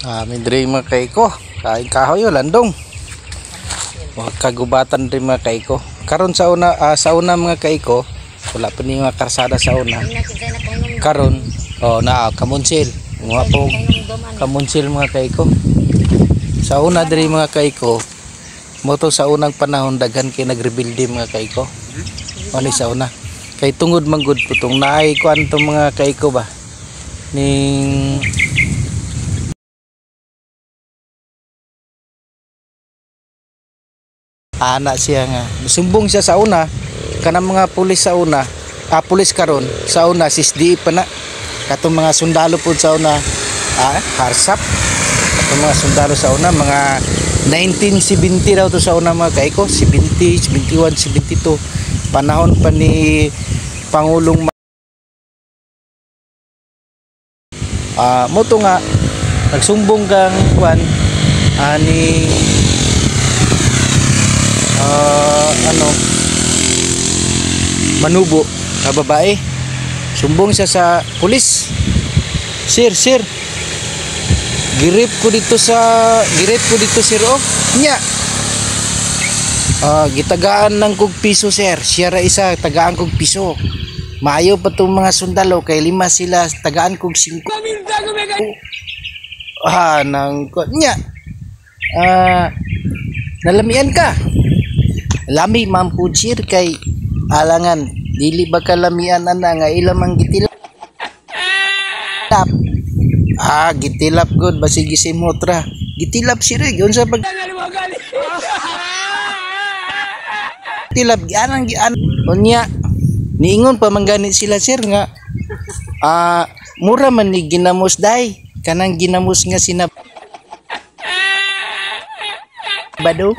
May diri mga kaiko, kain kahoy landong. Kagubatan rin mga kaiko. Karon sa una mga kaiko, wala pa ni mga karsada sa una. Karon na kamunsil. Mga po kamunsil mga kaiko. Sa una diri mga kaiko, moto sa unang panahon daghan kay nagrebuilde mga kaiko. Ani sa una. Kay tungod manggod putong naay kuan tong mga kaiko ba. Ning ana siya nga sumbong siya sa una kanang mga pulis sa una pulis karon sa una SSD pa na katong mga sundalo pud sa una harsap katong mga sundalo sa una mga 1970 daw to sa una mga kaiko 70, 71, 72 panahon pa ni Pangulong mo to nga nagsumbong kang kwan ani manubo na babae sumbong siya sa pulis. Sir girip ko dito sir nya gitagaan ng kog piso sir siya ra isa tagaan kog piso maayo pa tong mga sundalo kay 5 sila tagaan kog 5 nang nya nalamian ka lami mampud sir kay alangan dili ba kalamian ana nga ilamang gitilap gitilap good basig gisimot ra gitilap sir unsa pag tilap gianang unya niingon pa manggani sila sir nga mura man ni ginamos day kanang ginamos nga sinab bado